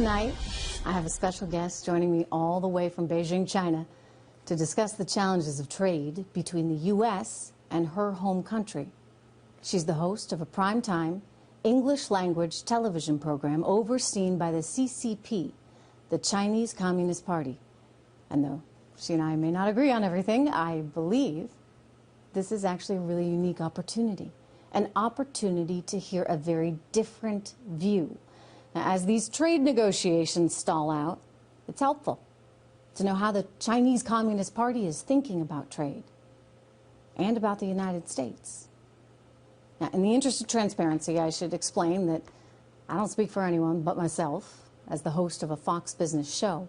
Tonight, I have a special guest joining me all the way from Beijing, China, to discuss the challenges of trade between the U.S. and her home country. She's the host of a primetime English language television program overseen by the CCP, the Chinese Communist Party. And though she and I may not agree on everything, I believe this is actually a really unique opportunity, an opportunity to hear a very different view. Now, as these trade negotiations stall out, it's helpful to know how the Chinese Communist Party is thinking about trade and about the United States. Now, in the interest of transparency, I should explain that I don't speak for anyone but myself as the host of a Fox Business show.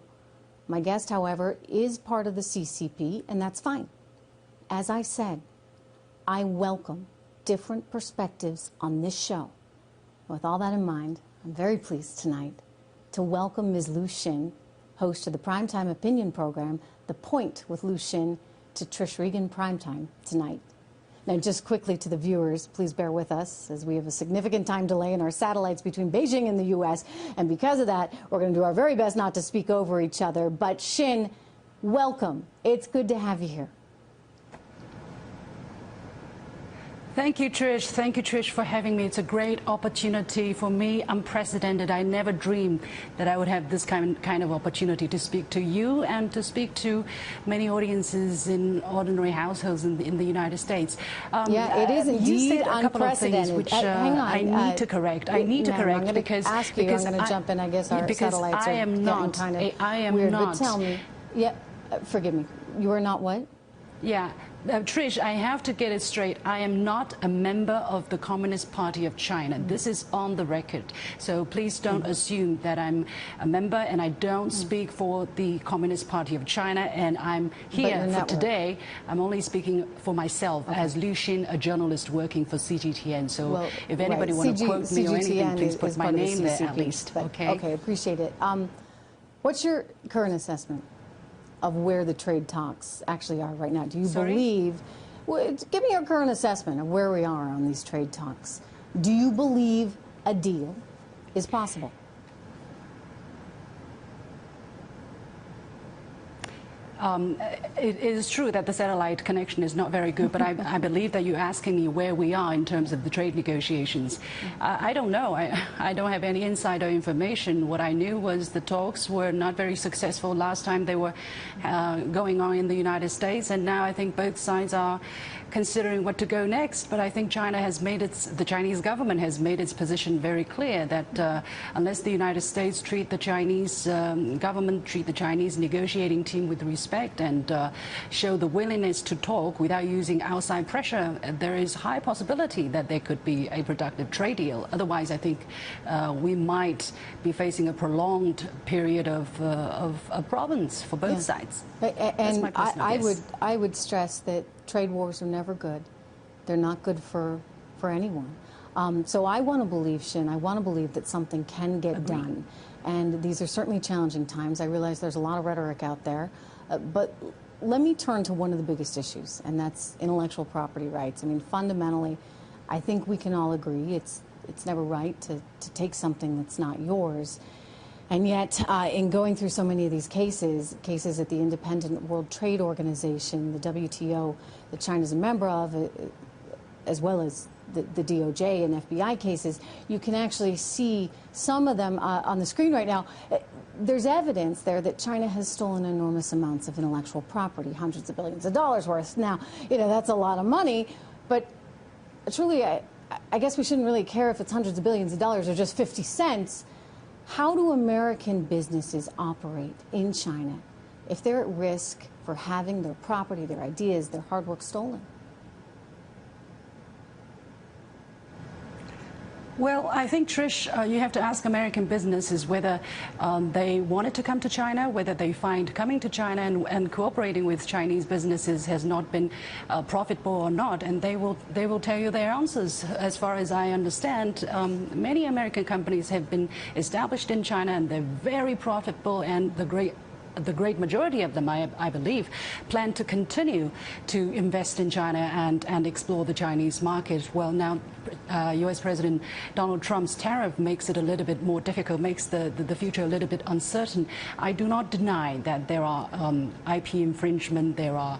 My guest, however, is part of the CCP, and that's fine. As I said, I welcome different perspectives on this show. With all that in mind, I'm very pleased tonight to welcome Ms. Liu Xin, host of the primetime opinion program, The Point with Liu Xin, to Trish Regan Primetime tonight. Now, just quickly to the viewers, please bear with us as we have a significant time delay in our satellites between Beijing and the U.S. And because of that, we're going to do our very best not to speak over each other. But Xin, welcome. It's good to have you here. Thank you, Trish. Thank you, Trish, for having me. It's a great opportunity for me, unprecedented. I never dreamed that I would have this kind of opportunity to speak to you and to speak to many audiences in ordinary households in the United States. Yeah, it is indeed a couple of things unprecedented. which Hang on. I need to correct. I need to correct I'm because ask you. I'm going to jump in. I guess our satellites are getting kind of weird. But tell me, forgive me. You are not what? Yeah. Trish, I have to get it straight. I am not a member of the Communist Party of China. This is on the record. So please don't assume that I'm a member, and I don't speak for the Communist Party of China. And I'm here for today. I'm only speaking for myself as Liu Xin, a journalist working for CGTN. So if anybody wants to quote me or anything, please put my name there at least. Okay, appreciate it. What's your current assessment of where the trade talks actually are right now? Do you believe, give me your current assessment of where we are on these trade talks. Do you believe a deal is possible? It is true that the satellite connection is not very good, but I believe that you're asking me where we are in terms of the trade negotiations. I don't know. I don't have any insider information. What I knew was the talks were not very successful last time they were going on in the United States, and now I think both sides are considering what to go next. But I think the Chinese government has made its position very clear that unless the United States treat the Chinese government, treat the Chinese negotiating team with respect and show the willingness to talk without using outside pressure, there is high possibility that there could be a productive trade deal. Otherwise, I think we might be facing a prolonged period of problems for both sides. And I would stress that trade wars are never good. They're not good for anyone. So I want to believe, Xin, I want to believe that something can get done. And these are certainly challenging times. I realize there's a lot of rhetoric out there. But let me turn to one of the biggest issues, and that's intellectual property rights. I mean, fundamentally, I think we can all agree it's never right to take something that's not yours. And yet, in going through so many of these cases at the Independent World Trade Organization, the WTO, that China's a member of, as well as the DOJ and FBI cases, you can actually see some of them on the screen right now. There's evidence there that China has stolen enormous amounts of intellectual property, hundreds of billions of dollars worth. Now, that's a lot of money, but truly, I guess we shouldn't really care if it's hundreds of billions of dollars or just 50 cents. How do American businesses operate in China if they're at risk for having their property, their ideas, their hard work stolen? Well, I think, Trish, you have to ask American businesses whether they wanted to come to China, whether they find coming to China and cooperating with Chinese businesses has not been profitable or not, and they will tell you their answers. As far as I understand, many American companies have been established in China, and they're very profitable, and the great the great majority of them, I believe, plan to continue to invest in China and explore the Chinese market. Well, now U.S. President Donald Trump's tariff makes it a little bit more difficult, makes the future a little bit uncertain. I do not deny that there are IP infringement, there are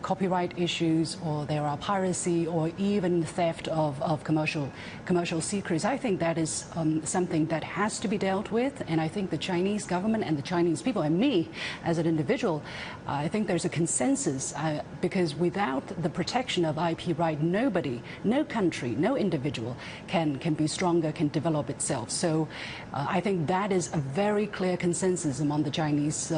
copyright issues, or there are piracy, or even theft of commercial secrets. I think that is something that has to be dealt with, and I think the Chinese government and the Chinese people, and me as an individual, I think there's a consensus, because without the protection of IP right, nobody, no country, no individual can be stronger, can develop itself. So I think that is a very clear consensus among the Chinese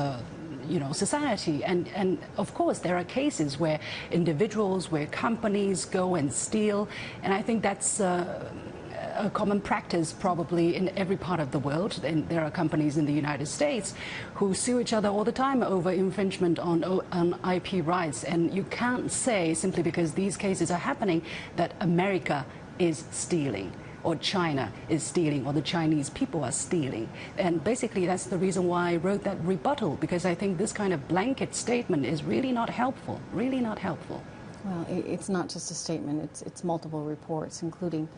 society. And of course, there are cases where individuals, where companies go and steal, and I think that's a common practice probably in every part of the world. And there are companies in the United States who sue each other all the time over infringement on IP rights. And you can't say, simply because these cases are happening, that America is stealing, or China is stealing, or the Chinese people are stealing. And basically that's the reason why I wrote that rebuttal, because I think this kind of blanket statement is really not helpful, really not helpful. Well, it's not just a statement, it's multiple reports, including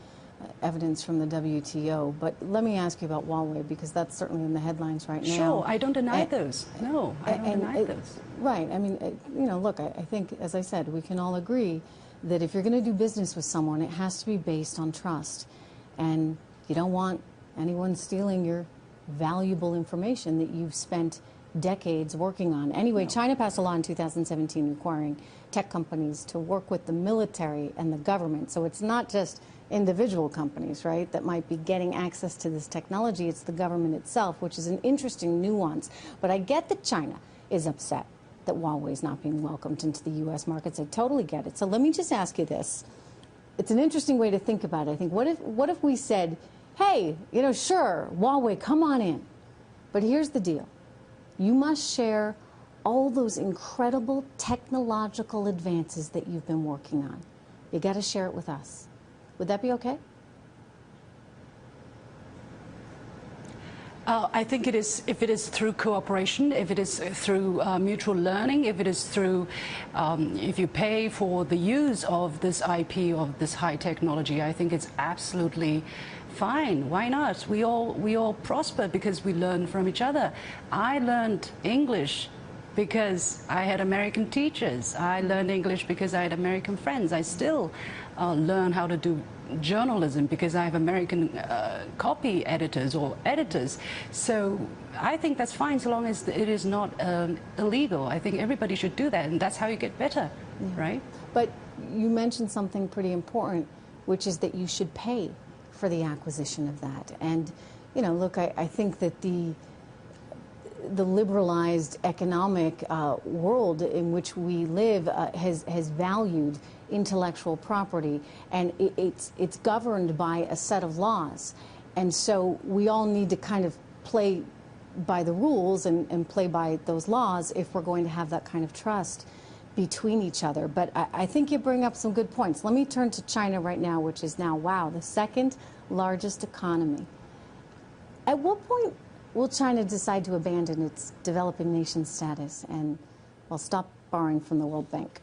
evidence from the WTO. But let me ask you about Huawei, because that's certainly in the headlines right now. Sure, I don't deny those. No, I don't deny those. Right, I mean, look, I think, as I said, we can all agree that if you're going to do business with someone, it has to be based on trust. And you don't want anyone stealing your valuable information that you've spent decades working on. Anyway, no. China passed a law in 2017 requiring tech companies to work with the military and the government. So it's not just individual companies, right, that might be getting access to this technology. It's the government itself, which is an interesting nuance. But I get that China is upset that Huawei is not being welcomed into the U.S. markets. I totally get it. So let me just ask you this. It's an interesting way to think about it. I think, what if we said, hey, sure, Huawei, come on in. But here's the deal. You must share all those incredible technological advances that you've been working on. You got to share it with us. Would that be okay? I think it is, if it is through cooperation, if it is through mutual learning, if it is through, if you pay for the use of this IP, of this high technology, I think it's absolutely fine. Why not? We all prosper because we learn from each other. I learned English because I had American teachers. I learned English because I had American friends. I still learn how to do journalism because I have American copy editors or editors. So I think that's fine so long as it is not illegal. I think everybody should do that, and that's how you get better, right? But you mentioned something pretty important, which is that you should pay for the acquisition of that. And, look, I think that the liberalized economic world in which we live has valued intellectual property, and it's governed by a set of laws. And so we all need to kind of play by the rules and play by those laws if we're going to have that kind of trust between each other. But I think you bring up some good points. Let me turn to China right now, which is now, wow, the second largest economy. At what point will China decide to abandon its developing nation status and, well, stop borrowing from the World Bank?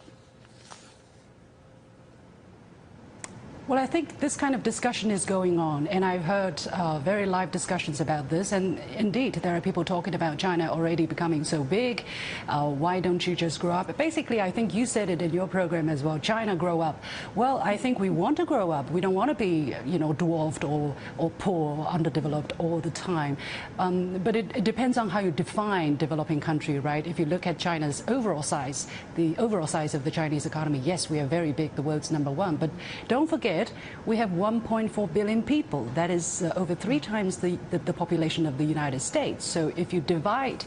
Well, I think this kind of discussion is going on, and I've heard very live discussions about this. And indeed, there are people talking about China already becoming so big. Why don't you just grow up? Basically, I think you said it in your program as well. China grow up. Well, I think we want to grow up. We don't want to be, dwarfed or poor, underdeveloped all the time. But it depends on how you define developing country, right? If you look at China's overall size, the overall size of the Chinese economy, yes, we are very big, the world's #1. But don't forget, we have 1.4 billion people. That is over 3 times the population of the United States. So if you divide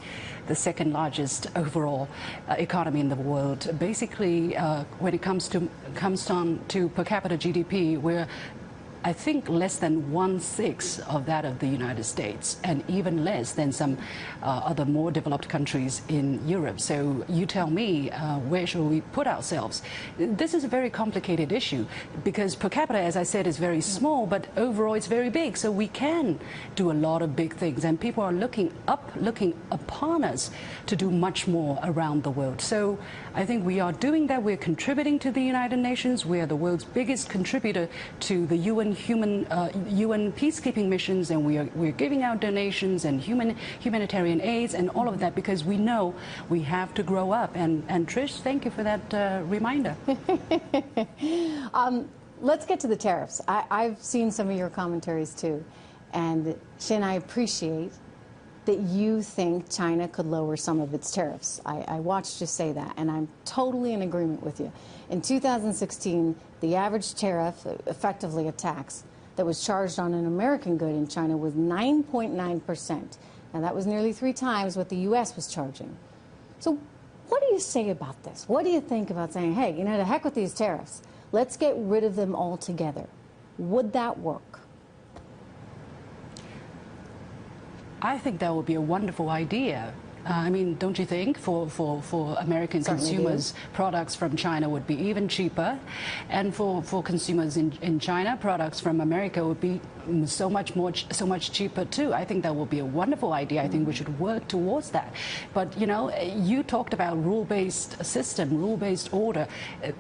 the second largest overall economy in the world, basically when it comes down to per capita GDP, we're I think less than 1/6 of that of the United States, and even less than some other more developed countries in Europe. So you tell me, where should we put ourselves? This is a very complicated issue because per capita, as I said, is very small, but overall it's very big. So we can do a lot of big things, and people are looking upon us to do much more around the world. So I think we are doing that. We're contributing to the United Nations. We are the world's biggest contributor to the UN peacekeeping missions, and we're giving out donations and humanitarian aids and all of that because we know we have to grow up. And Trish, thank you for that reminder. Let's get to the tariffs. I've seen some of your commentaries too, and Xin, I appreciate that you think China could lower some of its tariffs. I watched you say that, and I'm totally in agreement with you. In 2016, the average tariff, effectively a tax, that was charged on an American good in China was 9.9%. Now, that was nearly 3 times what the U.S. was charging. So what do you say about this? What do you think about saying, hey, you know, to heck with these tariffs. Let's get rid of them altogether. Would that work? I think that would be a wonderful idea. I mean, don't you think for American consumers, products from China would be even cheaper, and for consumers in China, products from America would be so much cheaper too. I think that would be a wonderful idea. I think we should work towards that. But you know, you talked about rule-based system, rule-based order.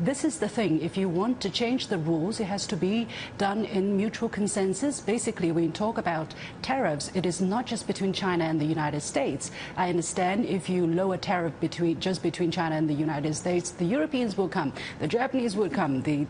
This is the thing. If you want to change the rules, it has to be done in mutual consensus. Basically, when we talk about tariffs, it is not just between China and the United States. I understand if you lower tariff just between China and the United States, the Europeans will come, the Japanese will come, the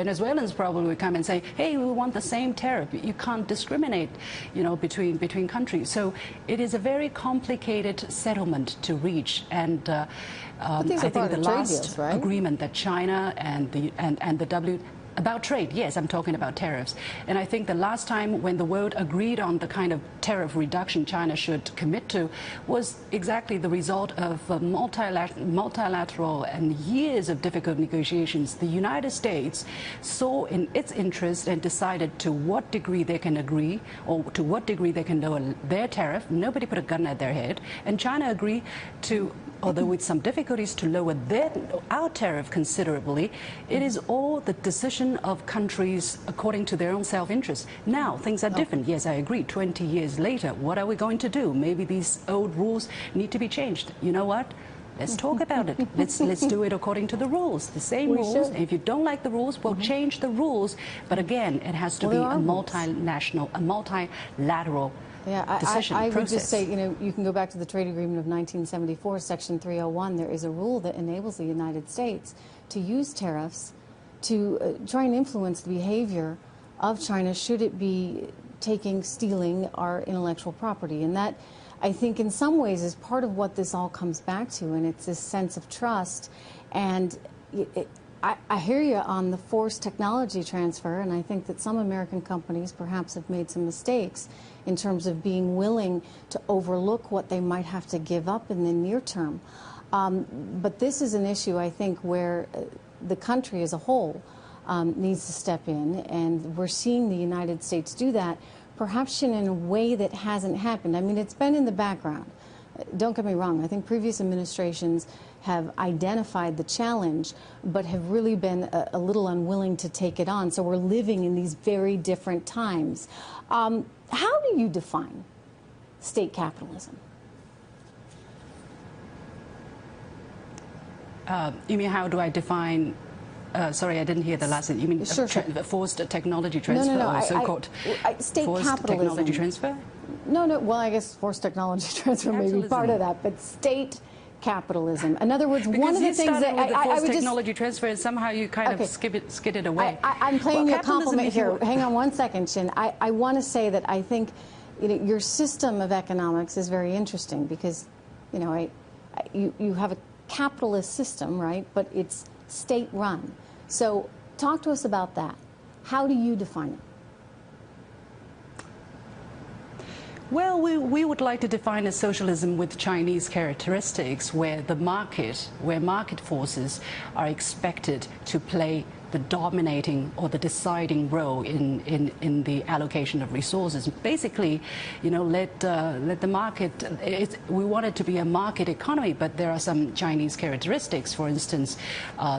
Venezuelans probably will come and say, hey, we want the same tariff. You can't discriminate, you know, between countries. So it is a very complicated settlement to reach, and I think the last agreement that China and the about trade, yes, I'm talking about tariffs. And I think the last time when the world agreed on the kind of tariff reduction China should commit to was exactly the result of multilateral and years of difficult negotiations. The United States saw in its interest and decided to what degree they can agree or to what degree they can lower their tariff. Nobody put a gun at their head. And China agreed to, although with some difficulties, to lower our tariff considerably. It is all the decision of countries according to their own self-interest. Now, things are different. Yes, I agree. 20 years later, what are we going to do? Maybe these old rules need to be changed. You know what? Let's talk about it. Let's do it according to the rules, the same rules. If you don't like the rules, we'll change the rules. But again, it has to be a multinational, a multilateral decision I process. would just say, you know, you can go back to the trade agreement of 1974, Section 301. There is a rule that enables the United States to use tariffs to try and influence the behavior of China should it be stealing our intellectual property. And that, I think, in some ways is part of what this all comes back to, and it's this sense of trust. And I hear you on the forced technology transfer, and I think that some American companies perhaps have made some mistakes in terms of being willing to overlook what they might have to give up in the near term. But this is an issue, I think, where the country as a whole needs to step in, and we're seeing the United States do that, perhaps in a way that hasn't happened. I mean, it's been in the background. Don't get me wrong. I think previous administrations have identified the challenge, but have really been a little unwilling to take it on. So we're living in these very different times. How do you define state capitalism? You mean how do I define? Sorry, I didn't hear the last thing. You mean forced technology transfer, or so-called state forced capitalism. technology transfer? No. Well, I guess forced technology transfer may be part of that, but state capitalism. In other words, one of the things that I would technology transfer, and somehow you kind of skid it away. I'm playing you a compliment here. Hang on one second, Xin. I want to say that I think, you know, your system of economics is very interesting because, you know, you have a capitalist system, right? But it's state-run. So talk to us about that. How do you define it? Well, we would like to define a socialism with Chinese characteristics, where market forces are expected to play the dominating or the deciding role in the allocation of resources. Basically, let the market. We want it to be a market economy, but there are some Chinese characteristics. For instance,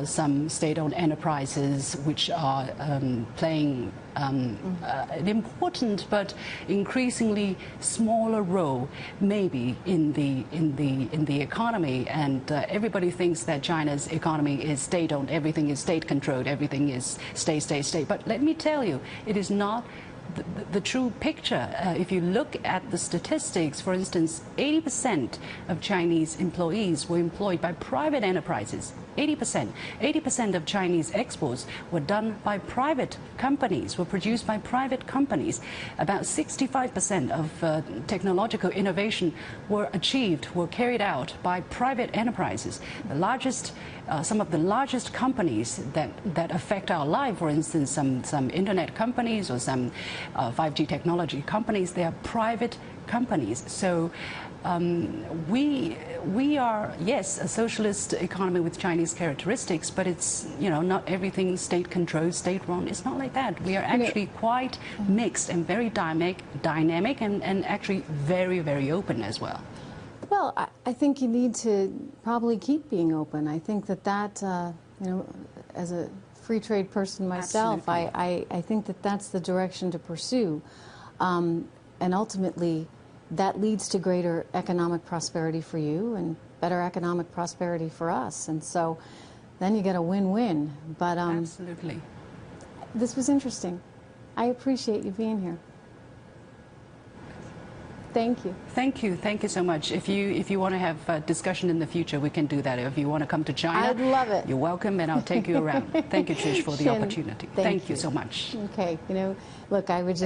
some state-owned enterprises which are playing an important but increasingly smaller role, maybe in the economy. And everybody thinks that China's economy is state-owned, everything is state-controlled, everything is state. But let me tell you, it is not the true picture. If you look at the statistics, for instance, 80% of Chinese employees were employed by private enterprises. 80% of Chinese exports were done by private companies, were produced by private companies. About 65% of technological innovation were carried out by private enterprises. The largest, some of the largest companies that affect our life, for instance, some internet companies or some 5G technology companies, they are private companies. So we are, yes, a socialist economy with Chinese characteristics, but it's, not everything state-controlled, state-run. It's not like that. We are actually quite mixed and very dynamic and actually very, very open as well. Well, I think you need to probably keep being open. I think that as a free trade person myself, I think that's the direction to pursue. And ultimately, that leads to greater economic prosperity for you and better economic prosperity for us. And so then you get a win-win. But absolutely. This was interesting. I appreciate you being here. Thank you. Thank you. Thank you so much. If you want to have a discussion in the future, we can do that. If you want to come to China, I'd love it. You're welcome, and I'll take you around. Thank you, Trish, for the opportunity. Thank you so much. Okay. Look, I would just